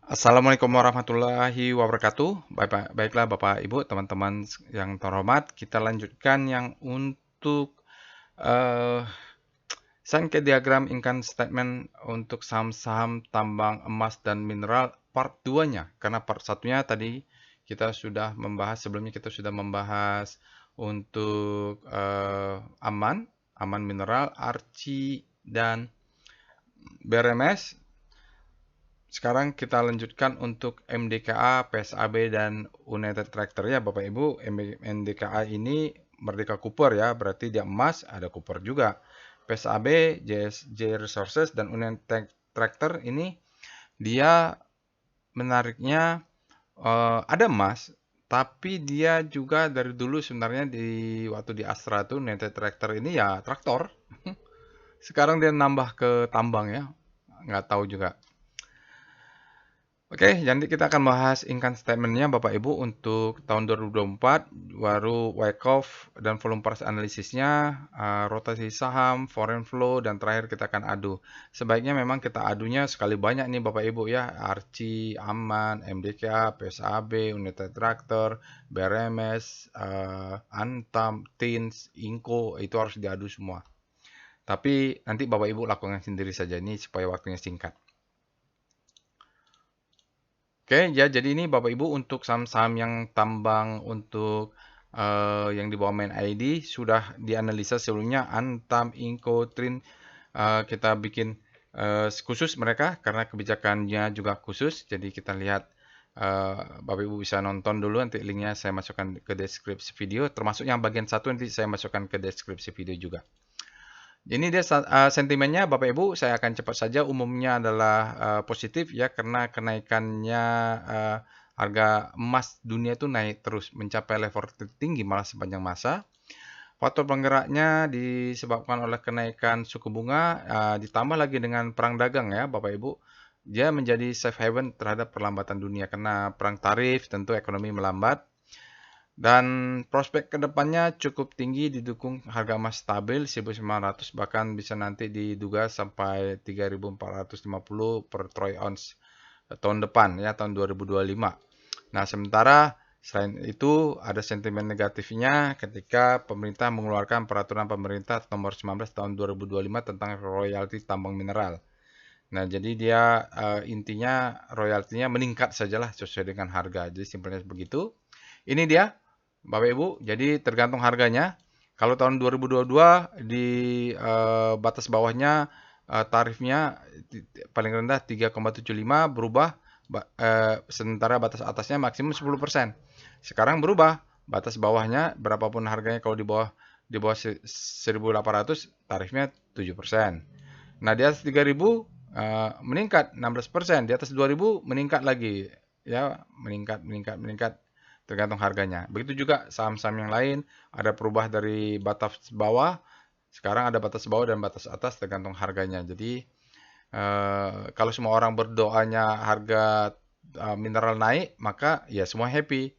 Assalamualaikum warahmatullahi wabarakatuh. Baiklah Bapak Ibu, teman-teman yang terhormat, kita lanjutkan yang untuk eh Sankey diagram income statement untuk saham-saham tambang emas dan mineral part 2-nya. Karena part 1-nya tadi kita sudah membahas, sebelumnya kita sudah membahas untuk aman mineral, Arci dan BRMS. Sekarang kita lanjutkan untuk MDKA, PSAB, dan United Tractor ya Bapak Ibu. MDKA ini Merdeka Cooper ya, berarti dia emas, ada Cooper juga. PSAB, JSJ Resources, dan United Tractor ini dia menariknya ada emas, tapi dia juga dari dulu sebenarnya waktu di Astra tuh United Tractor ini ya traktor. Sekarang dia nambah ke tambang ya, nggak tahu juga. Oke, jadi kita akan bahas income statement-nya Bapak Ibu untuk tahun 2024, baru Wyckoff dan volume price analisisnya, rotasi saham, foreign flow, dan terakhir kita akan adu. Sebaiknya memang kita adunya sekali banyak nih Bapak Ibu ya, Arci, Aman, MDKA, PSAB, United Tractor, BRMS, Antam, Tins, Inco, itu harus diadu semua. Tapi nanti Bapak Ibu lakukan sendiri saja ini supaya waktunya singkat. Oke, ya jadi ini Bapak Ibu untuk saham-saham yang tambang untuk yang di bawah main ID sudah dianalisa sebelumnya Antam, Inco, Trin kita bikin khusus mereka karena kebijakannya juga khusus. Jadi kita lihat Bapak Ibu bisa nonton dulu nanti linknya saya masukkan ke deskripsi video termasuk yang bagian satu nanti saya masukkan ke deskripsi video juga. Ini dia sentimennya Bapak Ibu, saya akan cepat saja. Umumnya adalah positif ya karena kenaikannya harga emas dunia itu naik terus mencapai level tertinggi malah sepanjang masa. Faktor penggeraknya disebabkan oleh kenaikan suku bunga ditambah lagi dengan perang dagang ya Bapak Ibu. Dia menjadi safe haven terhadap perlambatan dunia karena perang tarif tentu ekonomi melambat. Dan prospek kedepannya cukup tinggi didukung harga emas stabil 1.900 bahkan bisa nanti diduga sampai 3.450 per troy ounce tahun depan ya tahun 2025. Nah, sementara selain itu ada sentimen negatifnya ketika pemerintah mengeluarkan peraturan pemerintah nomor 19 tahun 2025 tentang royalti tambang mineral. Nah, jadi dia intinya royaltinya meningkat sajalah sesuai dengan harga. Jadi simpelnya begitu. Ini dia Bapak Ibu, jadi tergantung harganya. Kalau tahun 2022 di batas bawahnya tarifnya paling rendah 3,75 berubah sementara batas atasnya maksimum 10%. Sekarang berubah batas bawahnya berapapun harganya kalau di bawah 1.800 tarifnya 7%. Nah, di atas 3.000 meningkat 16%, di atas 2.000 meningkat lagi ya, meningkat tergantung harganya. Begitu juga saham-saham yang lain ada perubah dari batas bawah, sekarang ada batas bawah dan batas atas tergantung harganya. Jadi kalau semua orang berdoanya harga mineral naik, maka ya semua happy.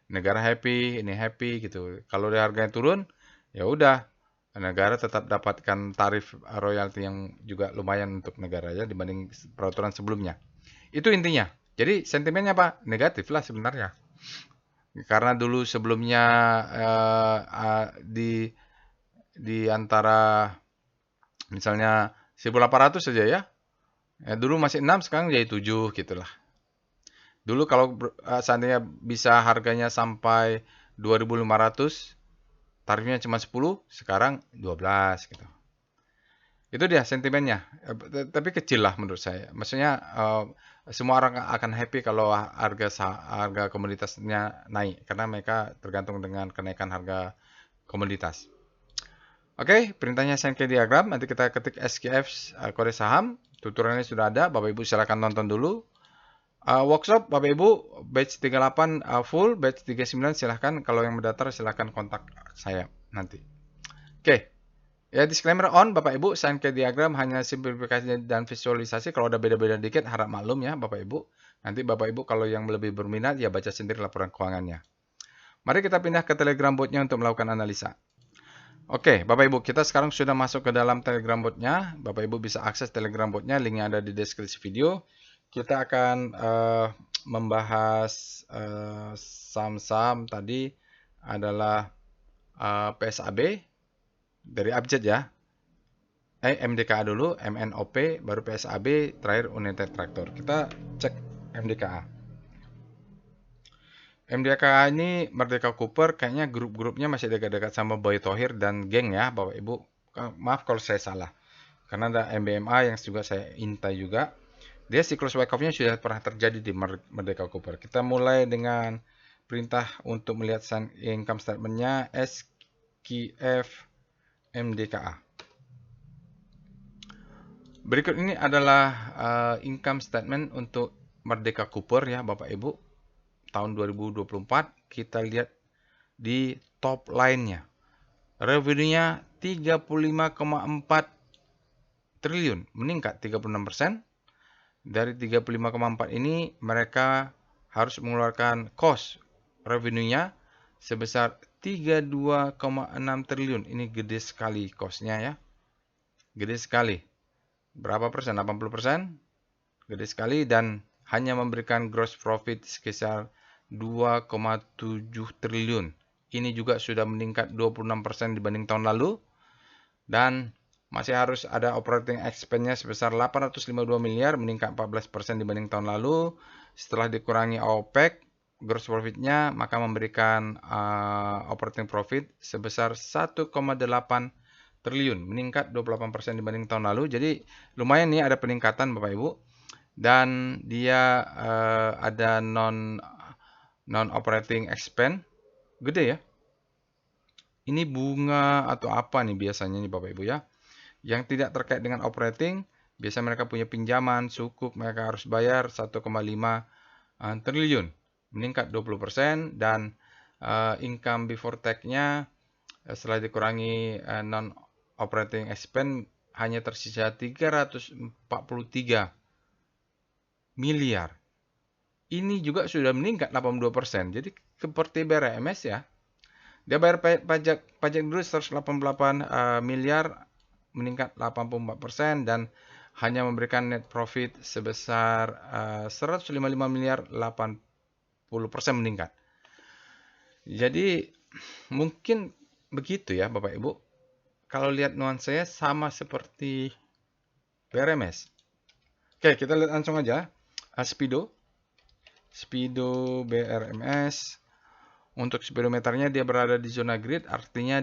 Negara happy, ini happy gitu. Kalau harganya turun, ya udah negara tetap dapatkan tarif royalti yang juga lumayan untuk negara ya dibanding peraturan sebelumnya. Itu intinya. Jadi sentimennya Pak, negatif lah sebenarnya. Karena dulu sebelumnya di antara misalnya 1.800 saja ya. Dulu masih 6, sekarang jadi 7 gitulah. Dulu kalau seandainya bisa harganya sampai 2.500, tarifnya cuma 10, sekarang 12 gitu. Itu dia sentimennya. Tapi kecil lah menurut saya. Maksudnya semua orang akan happy kalau harga komoditasnya naik karena mereka tergantung dengan kenaikan harga komoditas. Oke, perintahnya Sankey diagram. Nanti kita ketik SKF kode saham. Tutorialnya sudah ada. Bapak Ibu silakan nonton dulu. Workshop Bapak Ibu batch 38 full, batch 39 silahkan. Kalau yang mendaftar silahkan kontak saya nanti. Oke. Ya, disclaimer on, Bapak Ibu, Sankey diagram hanya simplifikasi dan visualisasi. Kalau ada beda-beda dikit, harap maklum ya, Bapak Ibu. Nanti Bapak Ibu kalau yang lebih berminat, ya baca sendiri laporan keuangannya. Mari kita pindah ke Telegram botnya untuk melakukan analisa. Oke, Bapak Ibu, kita sekarang sudah masuk ke dalam Telegram botnya. Bapak Ibu bisa akses Telegram botnya, linknya ada di deskripsi video. kita akan membahas saham-saham tadi adalah PSAB dari Abjad ya. MDKA dulu, MNOP, baru PSAB, terakhir United Tractor. Kita cek MDKA. MDKA ini Merdeka Cooper kayaknya grup-grupnya masih dekat-dekat sama Boy Thohir dan geng ya, Bapak Ibu. Maaf kalau saya salah. Karena ada MBMA yang juga saya intai juga. Dia siklus wake up-nya sudah pernah terjadi di Merdeka Cooper. Kita mulai dengan perintah untuk melihat income statement-nya SQF MDKA. Berikut ini adalah income statement untuk Merdeka Cooper ya Bapak Ibu. Tahun 2024 kita lihat di top line-nya. Revenue-nya 35,4 triliun, meningkat 36%. Dari 35,4 ini mereka harus mengeluarkan cost revenue-nya sebesar 32,6 triliun. Ini gede sekali cost-nya ya. Gede sekali. Berapa persen? 80%? Gede sekali dan hanya memberikan gross profit sebesar 2,7 triliun. Ini juga sudah meningkat 26% dibanding tahun lalu. Dan masih harus ada operating expense-nya sebesar 852 miliar, meningkat 14% dibanding tahun lalu. Setelah dikurangi OPEX, gross profit-nya, maka memberikan operating profit sebesar 1,8 triliun, meningkat 28% dibanding tahun lalu. Jadi lumayan nih ada peningkatan Bapak Ibu. Dan dia ada non-operating expense, gede ya. Ini bunga atau apa nih biasanya nih Bapak Ibu ya. Yang tidak terkait dengan operating, biasa mereka punya pinjaman, sukuk, mereka harus bayar 1,5 triliun. Meningkat 20% dan income before tax-nya setelah dikurangi non-operating expense hanya tersisa 343 miliar. Ini juga sudah meningkat 82%. Jadi seperti BRMS ya. Dia bayar pajak dulu 188 miliar, meningkat 84% dan hanya memberikan net profit sebesar 155 miliar, 80% meningkat. Jadi mungkin begitu ya Bapak Ibu. Kalau lihat nuansanya sama seperti BRMS. Oke, kita lihat langsung aja. Speedo BRMS. Untuk speedometernya dia berada di zona grid, artinya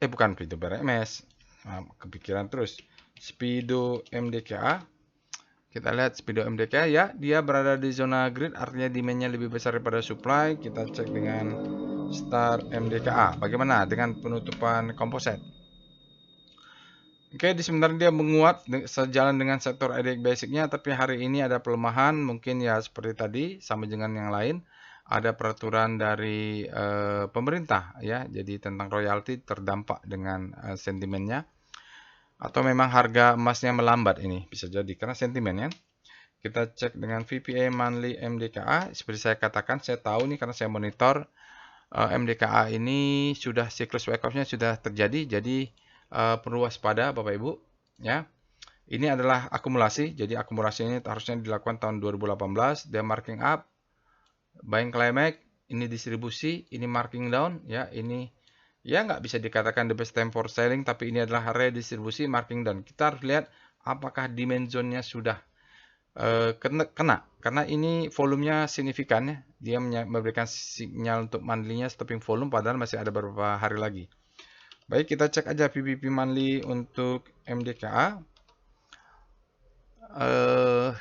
bukan Speedo BRMS. Kepikiran terus. Speedo MDKA. Kita lihat Speedo MDKA ya, dia berada di zona grid, artinya demand-nya lebih besar daripada supply. Kita cek dengan Star MDKA. Bagaimana dengan penutupan komposit? Oke, sebenarnya dia menguat sejalan dengan sektor IDX basicnya, tapi hari ini ada pelemahan, mungkin ya seperti tadi, sama dengan yang lain. Ada peraturan dari pemerintah ya, jadi tentang royalti terdampak dengan sentimennya. Atau memang harga emasnya melambat ini, bisa jadi karena sentimen ya. Kita cek dengan VPA monthly MDKA, seperti saya katakan, saya tahu nih karena saya monitor MDKA ini sudah siklus wake up-nya sudah terjadi, jadi perlu waspada Bapak Ibu ya. Ini adalah akumulasi, jadi akumulasi ini harusnya dilakukan tahun 2018. Dia marking up, buying climax, ini distribusi, ini marking down ya. Ini ya nggak bisa dikatakan the best time for selling, tapi ini adalah redistribusi, marking down. Kita harus lihat apakah demand zone-nya sudah kena, karena ini volumenya signifikan ya. Dia memberikan sinyal untuk monthly-nya stopping volume, padahal masih ada beberapa hari lagi. Baik, kita cek aja PVP monthly untuk MDKA.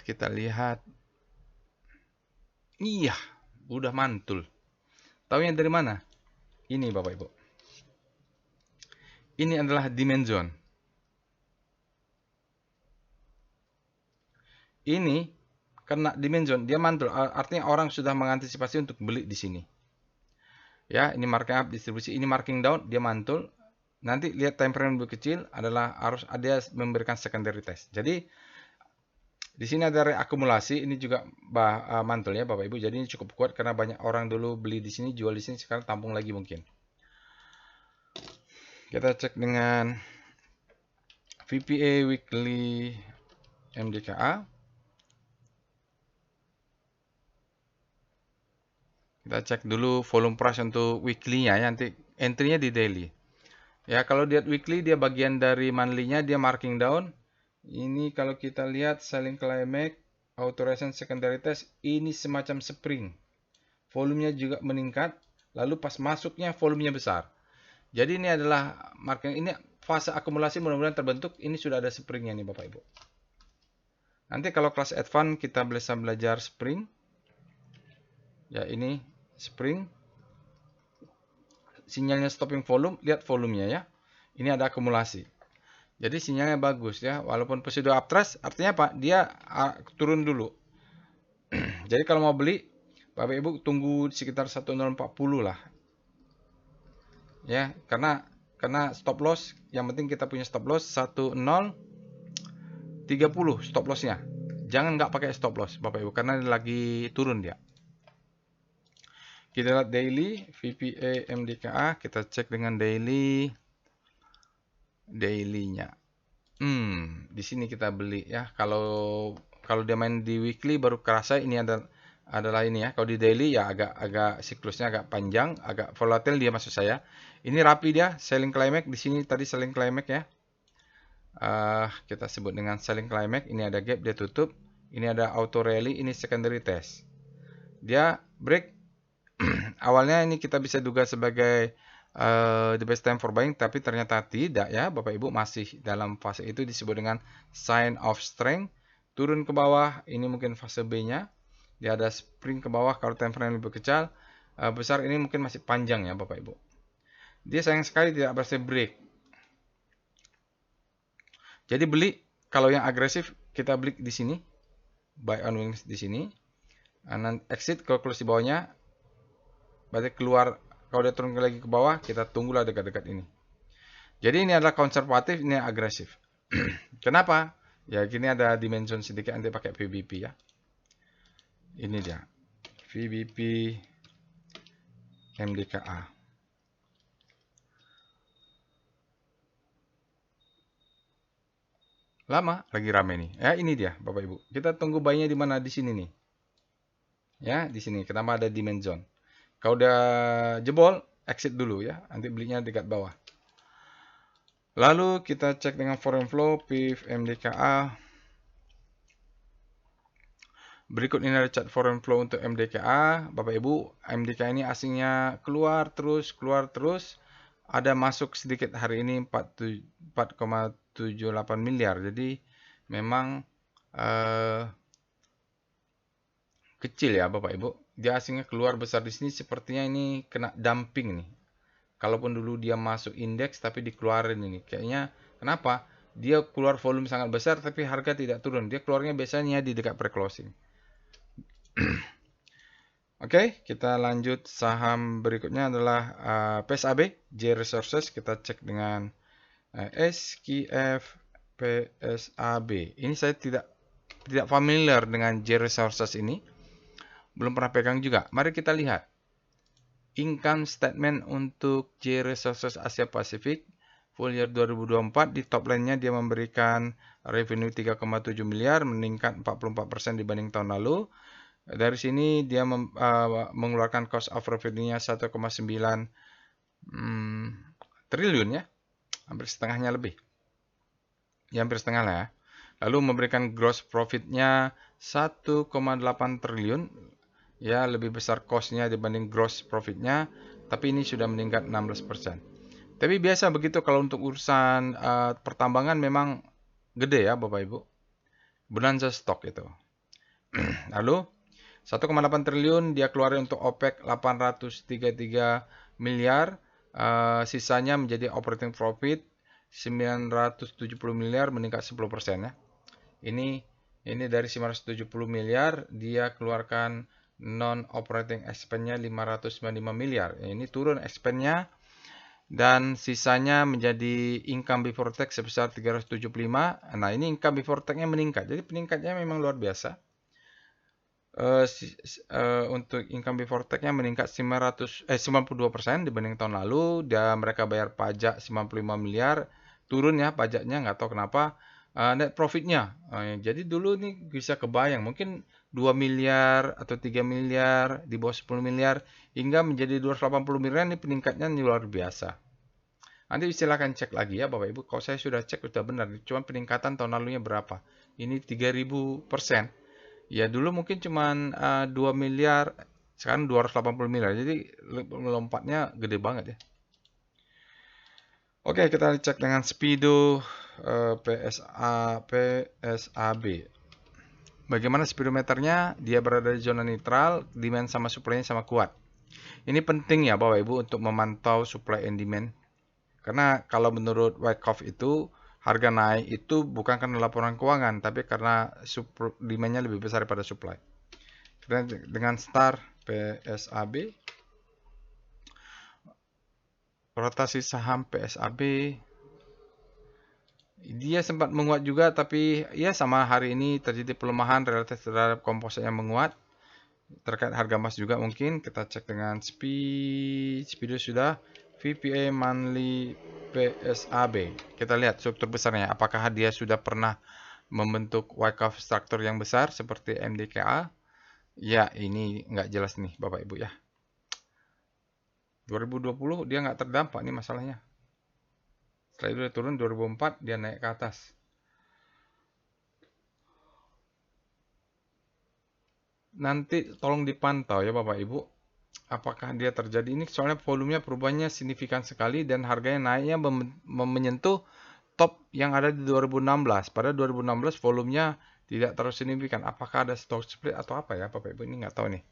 Kita lihat. Iya, udah mantul. Tahu yang dari mana? Ini Bapak Ibu. Ini adalah demand zone. Ini kena demand zone, dia mantul. Artinya orang sudah mengantisipasi untuk beli di sini. Ya, ini marking up, distribusi, ini marking down, dia mantul. Nanti lihat time frame lebih kecil adalah harus ada memberikan secondary test. Jadi di sini ada reakumulasi, ini juga mantul ya Bapak Ibu. Jadi ini cukup kuat karena banyak orang dulu beli di sini, jual di sini, sekarang tampung lagi mungkin. Kita cek dengan VPA weekly MDKA. Kita cek dulu volume price untuk weekly-nya ya, nanti entry-nya di daily. Ya, kalau lihat weekly dia bagian dari monthly-nya dia marking down. Ini kalau kita lihat selling climax, authorization secondary test, ini semacam spring. Volumenya juga meningkat, lalu pas masuknya volumenya besar. Jadi ini adalah marking, ini fase akumulasi mudah-mudahan terbentuk, ini sudah ada springnya nih Bapak Ibu. Nanti kalau kelas advance kita bisa belajar spring. Ya, ini spring. Sinyalnya stopping volume, lihat volumenya ya. Ini ada akumulasi. Jadi sinyalnya bagus ya, walaupun pseudo uptrend artinya apa? Dia turun dulu. Jadi kalau mau beli, Bapak Ibu tunggu sekitar 1040 lah. Ya, karena stop loss, yang penting kita punya stop loss 1030 stop lossnya. Jangan nggak pakai stop loss Bapak Ibu karena lagi turun dia. Kita lihat daily VPA MDKA, kita cek dengan dailynya. Di sini kita beli ya. Kalau dia main di weekly baru kerasa ini adalah ini ya. Kalau di daily ya agak siklusnya agak panjang, agak volatile dia maksud saya. Ini rapi dia, selling climax di sini tadi selling climax ya. Kita sebut dengan selling climax. Ini ada gap dia tutup. Ini ada auto rally, ini secondary test. Dia break. Awalnya ini kita bisa duga sebagai the best time for buying, tapi ternyata tidak ya Bapak Ibu, masih dalam fase itu disebut dengan sign of strength. Turun ke bawah, ini mungkin fase B-nya. Dia ada spring ke bawah kalau time frame lebih kecil. Besar ini mungkin masih panjang ya Bapak Ibu. Dia sayang sekali tidak berhasil break. Jadi beli kalau yang agresif kita beli di sini. Buy on wings di sini. Dan exit kalau close di bawahnya. Berarti keluar, kalau dia turun lagi ke bawah, kita tunggulah dekat-dekat ini. Jadi ini adalah konservatif, ini agresif. Kenapa? Ya gini ada dimension sedikit, nanti pakai VBP ya. Ini dia. VBP MDKA. Lama, lagi rame nih. Ya ini dia Bapak Ibu. Kita tunggu buy-nya di mana? Di sini nih. Ya, di sini. Kenapa ada dimension? Kalau udah jebol, exit dulu ya. Nanti belinya dekat bawah. Lalu kita cek dengan foreign flow, PIF, MDKA. Berikut ini ada chart foreign flow untuk MDKA. Bapak Ibu, MDKA ini asingnya keluar terus. Ada masuk sedikit hari ini 4,78 miliar. Jadi memang kecil ya Bapak Ibu. Dia asingnya keluar besar di sini, sepertinya ini kena dumping nih. Kalaupun dulu dia masuk indeks tapi dikeluarin ini. Kayaknya kenapa? Dia keluar volume sangat besar tapi harga tidak turun. Dia keluarnya biasanya di dekat pre-closing. Oke, kita lanjut. Saham berikutnya adalah PSAB, J Resources. Kita cek dengan SKF PSAB. Ini saya tidak familiar dengan J Resources ini. Belum pernah pegang juga. Mari kita lihat. Income statement untuk J Resources Asia Pasifik full year 2024. Di top line-nya dia memberikan revenue 3,7 miliar, meningkat 44% dibanding tahun lalu. Dari sini dia mengeluarkan cost of revenue-nya 1,9 triliun ya. Hampir setengahnya lebih. Ya, hampir setengah lah ya. Lalu memberikan gross profit-nya 1,8 triliun. Ya, lebih besar cost-nya dibanding gross profit-nya. Tapi ini sudah meningkat 16%. Tapi biasa begitu kalau untuk urusan pertambangan memang gede ya Bapak Ibu. Bonanza stok itu. Lalu 1,8 triliun dia keluarin untuk OPEX 833 miliar. Sisanya menjadi operating profit 970 miliar, meningkat 10% ya. Ini dari 970 miliar dia keluarkan non operating expense-nya 595 miliar. Ini turun expense-nya dan sisanya menjadi income before tax sebesar 375. Nah, ini income before tax-nya meningkat. Jadi peningkatnya memang luar biasa. Untuk income before tax-nya meningkat 92% dibanding tahun lalu. Dan mereka bayar pajak 95 miliar. Turun ya pajaknya, nggak tahu kenapa. Net profit-nya. Jadi dulu nih bisa kebayang. Mungkin 2 miliar atau 3 miliar, di bawah 10 miliar, hingga menjadi 280 miliar. Ini peningkatnya luar biasa. Nanti silakan cek lagi ya Bapak Ibu. Kalau saya sudah cek sudah benar. Cuma peningkatan tahun lalunya berapa? Ini 3000%. Ya dulu mungkin cuma 2 miliar, sekarang 280 miliar. Jadi lompatnya gede banget ya. Oke, kita cek dengan Speedo PSAB. Bagaimana speedometernya? Dia berada di zona netral, demand sama supply-nya sama kuat. Ini penting ya Bapak Ibu untuk memantau supply and demand. Karena kalau menurut Wyckoff itu harga naik itu bukan karena laporan keuangan, tapi karena demand-nya lebih besar daripada supply. Dengan star PSAB, rotasi saham PSAB, dia sempat menguat juga, tapi ya sama hari ini terjadi pelemahan relatif terhadap komposit yang menguat. Terkait harga emas juga mungkin kita cek dengan Speedo sudah. VPA monthly PSAB. Kita lihat struktur besarnya. Apakah dia sudah pernah membentuk Wyckoff struktur yang besar seperti MDKA? Ya, ini nggak jelas nih Bapak Ibu ya. 2020 dia nggak terdampak nih masalahnya. Setelah itu dia turun, 2004 dia naik ke atas. Nanti tolong dipantau ya Bapak Ibu. Apakah dia terjadi ini? Soalnya volumenya perubahannya signifikan sekali dan harganya naiknya menyentuh top yang ada di 2016. Pada 2016 volumenya tidak terlalu signifikan. Apakah ada stock split atau apa ya Bapak Ibu? Ini nggak tahu nih.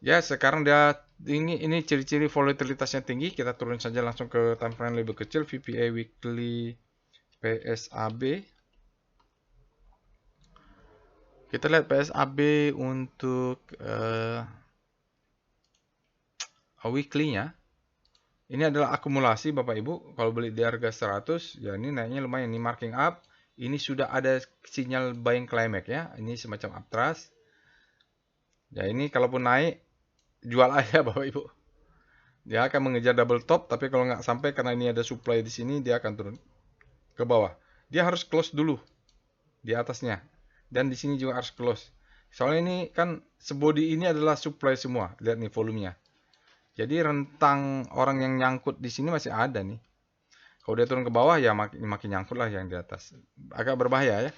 Ya sekarang dia ini ciri-ciri volatilitasnya tinggi. Kita turun saja langsung ke time frame lebih kecil. VPA weekly PSAB. Kita lihat PSAB untuk weekly-nya. Ini adalah akumulasi Bapak Ibu. Kalau beli di harga 100, ya ini naiknya lumayan. Ini marking up. Ini sudah ada sinyal buying climax ya. Ini semacam uptrust. Ya ini kalaupun naik, jual aja Bapak Ibu. Dia akan mengejar double top, tapi kalau nggak sampai karena ini ada supply di sini, dia akan turun ke bawah. Dia harus close dulu di atasnya. Dan di sini juga harus close. Soalnya ini kan sebody ini adalah supply semua. Lihat nih volumenya. Jadi rentang orang yang nyangkut di sini masih ada nih. Kalau dia turun ke bawah ya makin nyangkut lah yang di atas. Agak berbahaya ya.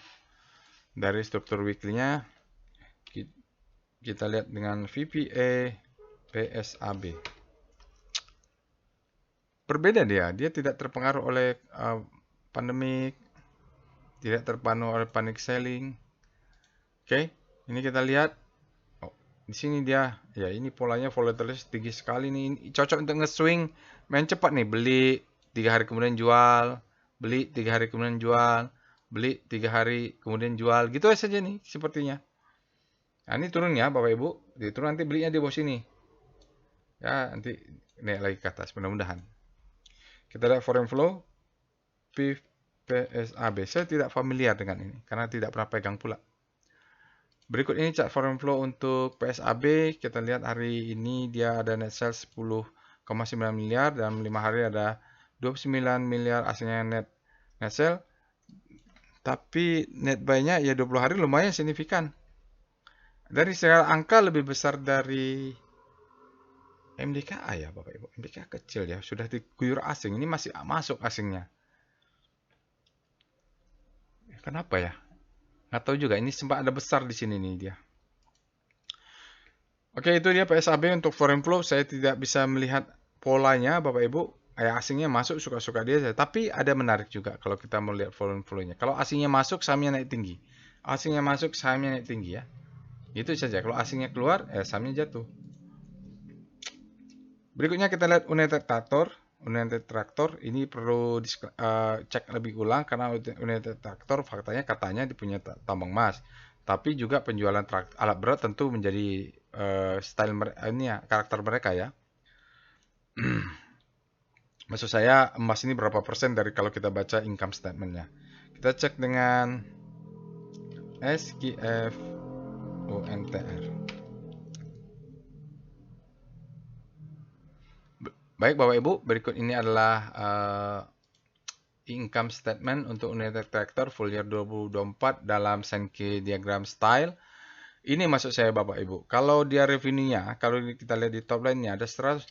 Dari struktur weekly-nya kita lihat dengan VPA PSAB. Berbeda dia tidak terpengaruh oleh pandemik, tidak terpengaruh oleh panic selling. Oke, ini kita lihat. Di sini dia, ya ini polanya volatilitas tinggi sekali nih. Ini cocok untuk nge-swing, main cepat nih. Beli 3 hari kemudian jual, beli 3 hari kemudian jual, beli 3 hari kemudian jual. Gitu saja nih sepertinya. Nah ini turun ya Bapak Ibu. Dia turun nanti belinya di bawah sini. Ya nanti naik lagi ke atas mudah-mudahan. Kita lihat foreign flow. PSAB. Saya tidak familiar dengan ini karena tidak pernah pegang pula. Berikut ini chart foreign flow untuk PSAB. Kita lihat hari ini dia ada net sales 10,9 miliar dan 5 hari ada 29 miliar aslinya net sale. Tapi net buy-nya ya 20 hari lumayan signifikan. Dari segala angka lebih besar dari MDKA ya Bapak Ibu. MDKA kecil ya, sudah diguyur asing. Ini masih masuk asingnya. Kenapa ya? Nggak tahu juga, ini sempat ada besar di sini nih dia. Oke, itu dia PSAB untuk foreign flow. Saya tidak bisa melihat polanya Bapak Ibu. Asingnya masuk suka-suka dia saja. Tapi ada menarik juga kalau kita mau lihat foreign flow-nya. Kalau asingnya masuk, sahamnya naik tinggi. Asingnya masuk, sahamnya naik tinggi ya. Itu saja. Kalau asingnya keluar, sahamnya jatuh. Berikutnya kita lihat United Tractor. United Tractor ini perlu cek lebih ulang karena United Tractor faktanya katanya dipunya tambang emas. Tapi juga penjualan alat berat tentu menjadi style ini ya, karakter mereka ya. Maksud saya emas ini berapa persen dari kalau kita baca income statementnya. Kita cek dengan SKF UNTR. Baik Bapak Ibu, berikut ini adalah income statement untuk United Tractor full year 2024 dalam Sankey diagram style. Ini maksud saya Bapak Ibu. Kalau dia revenue-nya, kalau kita lihat di top line-nya ada 134,4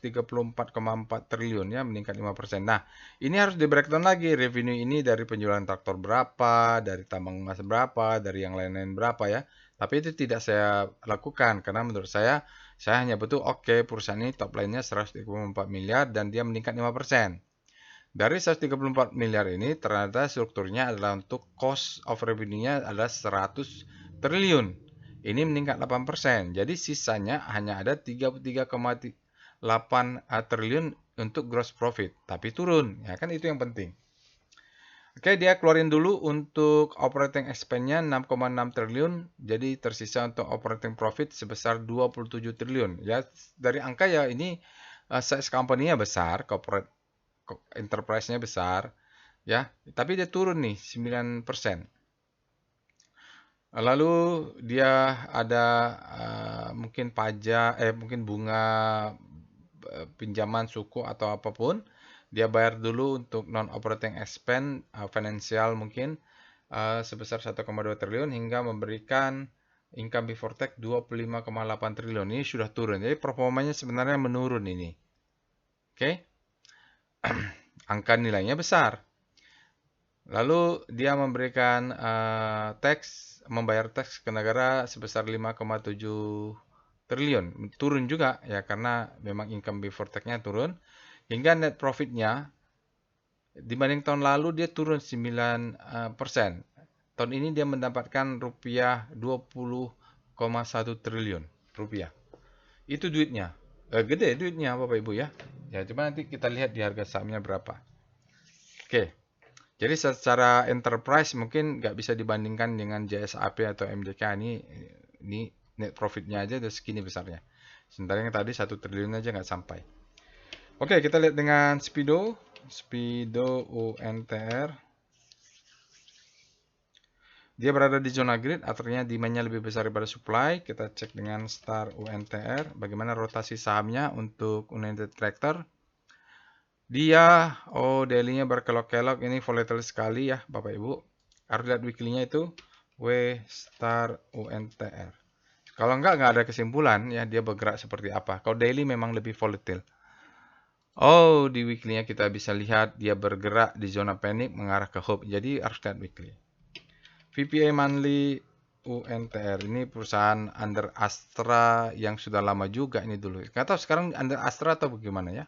triliun ya, meningkat 5%. Nah, ini harus di breakdown lagi. Revenue ini dari penjualan traktor berapa, dari tambang emas berapa, dari yang lain-lain berapa ya. Tapi itu tidak saya lakukan karena menurut saya hanya butuh oke, perusahaan ini top line-nya 134 miliar dan dia meningkat 5%. Dari 134 miliar ini ternyata strukturnya adalah untuk cost of revenue-nya adalah 100 triliun. Ini meningkat 8%. Jadi sisanya hanya ada 33,8 triliun untuk gross profit. Tapi turun. Ya kan itu yang penting. Oke, dia keluarin dulu untuk operating expense-nya 6,6 triliun. Jadi tersisa untuk operating profit sebesar 27 triliun. Ya, dari angka ya ini size company-nya besar, corporate enterprise-nya besar. Ya, tapi dia turun nih 9%. Lalu dia ada mungkin pajak, mungkin bunga pinjaman suku atau apapun. Dia bayar dulu untuk non-operating expense, financial mungkin sebesar 1,2 triliun hingga memberikan income before tax 25,8 triliun. Ini sudah turun. Jadi performanya sebenarnya menurun ini. Oke. Angka nilainya besar. Lalu dia memberikan membayar teks ke negara sebesar 5,7 triliun. Turun juga ya karena memang income before tax-nya turun. Hingga net profit-nya dibanding tahun lalu dia turun 9%. Tahun ini dia mendapatkan rupiah 20,1 triliun rupiah. Itu duitnya. Gede duitnya Bapak Ibu ya. Ya, coba nanti kita lihat di harga sahamnya berapa. Oke. Jadi secara enterprise mungkin nggak bisa dibandingkan dengan JSAP atau MJK. Ini net profitnya aja udah segini besarnya. Sementara yang tadi 1 triliun aja nggak sampai. Oke, kita lihat dengan Speedo. Speedo UNTR. Dia berada di zona grid, artinya demand-nya lebih besar daripada supply. Kita cek dengan Star UNTR. Bagaimana rotasi sahamnya untuk United Tractor. Dia, daily-nya berkelok-kelok. Ini volatile sekali ya, Bapak Ibu. Harus lihat weekly-nya itu. W Star UNTR. Kalau nggak ada kesimpulan ya, dia bergerak seperti apa. Kalau daily memang lebih volatile. Di weekly-nya kita bisa lihat dia bergerak di zona panik mengarah ke hope. Jadi harus lihat weekly. VPA monthly UNTR. Ini perusahaan under Astra yang sudah lama juga ini dulu. Nggak tahu sekarang under Astra atau bagaimana ya.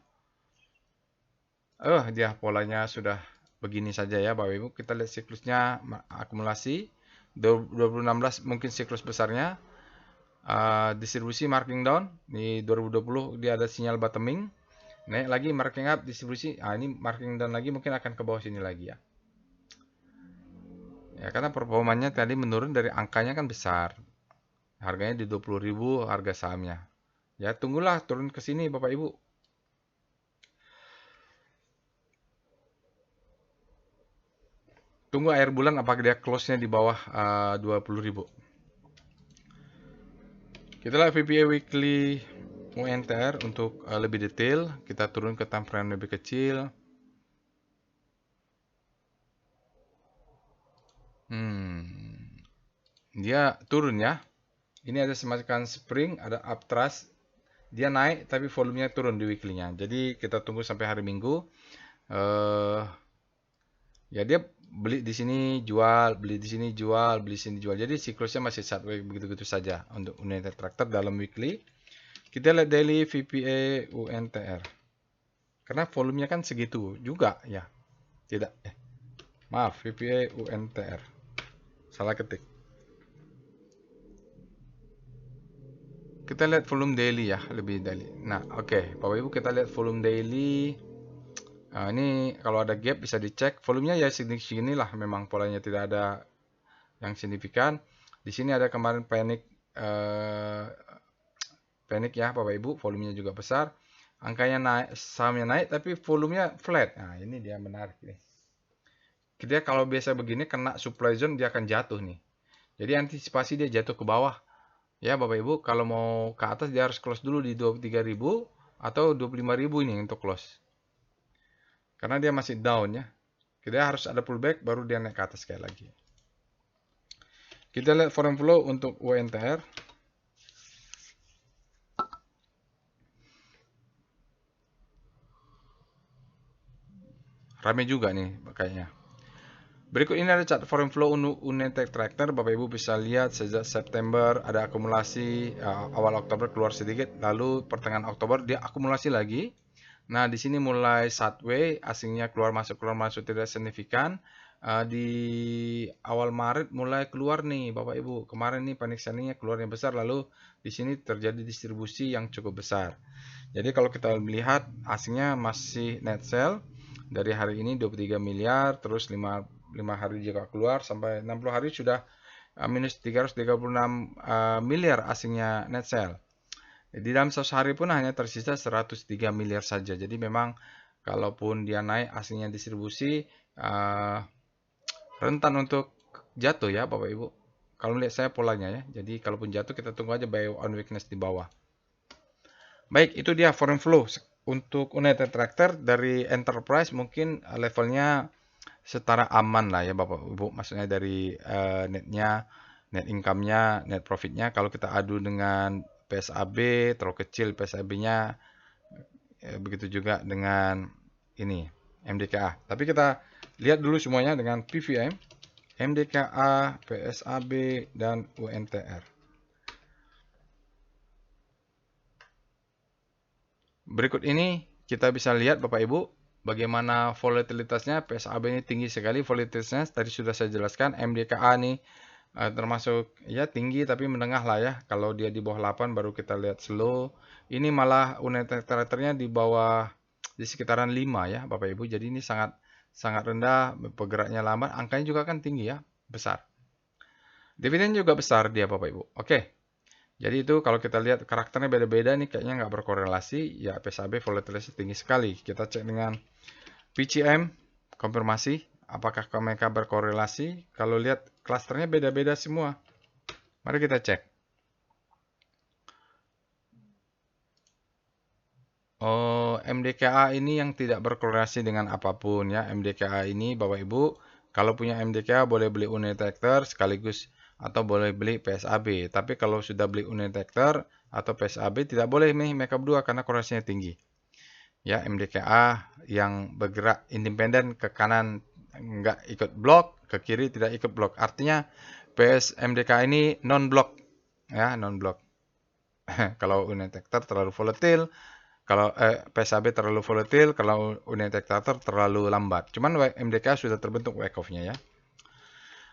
Dia polanya sudah begini saja ya Bapak Ibu. Kita lihat siklusnya akumulasi 2016 mungkin siklus besarnya. Distribusi marking down di 2020 dia ada sinyal bottoming. Naik lagi marking up distribusi. Ini marking down lagi mungkin akan ke bawah sini lagi ya. Ya karena performanya tadi menurun dari angkanya kan besar. Harganya di 20.000 harga sahamnya. Ya tunggulah turun ke sini Bapak Ibu. Tunggu akhir bulan apakah dia close-nya di bawah 20.000. Kita lihat VPA weekly UNTR untuk lebih detail. Kita turun ke time frame lebih kecil. Dia turun ya. Ini ada semacam spring, ada uptrust. Dia naik tapi volumenya turun di weekly-nya. Jadi kita tunggu sampai hari Minggu. Ya dia beli di sini jual, beli di sini jual, beli di sini jual. Jadi siklusnya masih sideways begitu-begitu saja untuk United Tractor dalam weekly. Kita lihat daily VPA UNTR. Karena volumenya kan segitu juga ya. Tidak. Maaf, VPA UNTR. Salah ketik. Kita lihat volume daily ya, lebih daily. Nah, oke. Bapak Ibu kita lihat volume daily. Ini kalau ada gap bisa dicek. Volumenya ya segini lah, memang polanya tidak ada yang signifikan. Di sini ada kemarin panic ya Bapak Ibu, volumenya juga besar. Angkanya naik, sahamnya naik tapi volumenya flat. Nah, ini dia menarik nih. Kita kalau biasa begini kena supply zone dia akan jatuh nih. Jadi antisipasi dia jatuh ke bawah. Ya Bapak Ibu, kalau mau ke atas dia harus close dulu di 23.000 atau 25.000 ini untuk close. Karena dia masih down ya. Kita harus ada pullback baru dia naik ke atas sekali lagi. Kita lihat foreign flow untuk UNTR. rame juga nih kayaknya. Berikut ini ada chart foreign flow Unitech Tractor. Bapak Ibu bisa lihat sejak September ada akumulasi, awal Oktober keluar sedikit, lalu pertengahan Oktober dia akumulasi lagi. Nah, di sini mulai sideways, asingnya keluar masuk tidak signifikan. Di awal Maret mulai keluar nih Bapak Ibu. Kemarin nih panic sellingnya keluarnya besar, lalu di sini terjadi distribusi yang cukup besar. Jadi kalau kita melihat asingnya masih net sell dari hari ini 23 miliar, terus 5 hari juga keluar sampai 60 hari sudah minus 336 miliar asingnya net sell. Di dalam 100 hari pun hanya tersisa 103 miliar saja. Jadi memang kalaupun dia naik asingnya distribusi rentan untuk jatuh ya Bapak Ibu. Kalau lihat saya polanya ya. Jadi kalaupun jatuh kita tunggu aja buy on weakness di bawah. Baik, itu dia foreign flow. Untuk United Tractor dari enterprise mungkin levelnya setara aman lah ya Bapak Ibu. Maksudnya dari netnya, net income-nya, net profit-nya. Kalau kita adu dengan PSAB, terlalu kecil PSAB-nya. Begitu juga dengan ini, MDKA. Tapi kita lihat dulu semuanya dengan PVM, MDKA, PSAB, dan UNTR. Berikut ini kita bisa lihat Bapak Ibu bagaimana volatilitasnya. PSAB ini tinggi sekali volatilitasnya. Tadi sudah saya jelaskan. MDKA ini termasuk ya tinggi tapi menengah lah ya. Kalau dia di bawah 8 baru kita lihat slow. Ini malah United Tractor-nya di bawah di sekitaran 5 ya Bapak Ibu. Jadi ini sangat rendah, bergeraknya lambat. Angkanya juga kan tinggi ya, besar. Dividen juga besar dia Bapak Ibu. Oke. Jadi itu kalau kita lihat karakternya beda-beda nih kayaknya nggak berkorelasi. Ya PSAB volatilitasnya tinggi sekali. Kita cek dengan PCM, konfirmasi apakah mereka berkorelasi. Kalau lihat klasternya beda-beda semua. Mari kita cek. Oh, MDKA ini yang tidak berkorelasi dengan apapun ya. MDKA ini Bapak Ibu, kalau punya MDKA boleh beli unit tractor sekaligus atau boleh beli PSAB. Tapi kalau sudah beli unit tractor atau PSAB tidak boleh nih mereka berdua karena korelasinya tinggi. Ya, MDKA yang bergerak independen ke kanan enggak ikut blok, ke kiri tidak ikut blok. Artinya MDKA ini non blok ya, non blok. Kalau unit tractor terlalu volatil, kalau PSAB terlalu volatil, kalau unit tractor terlalu lambat. Cuman MDKA sudah terbentuk wake off-nya ya.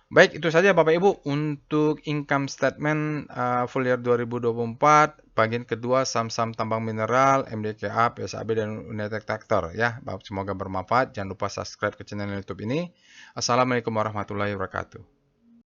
Baik, itu saja Bapak Ibu untuk income statement full year 2024 bagian kedua saham-saham tambang mineral, MDKA, PSAB dan United Tractor ya. Semoga bermanfaat. Jangan lupa subscribe ke channel YouTube ini. Assalamualaikum warahmatullahi wabarakatuh.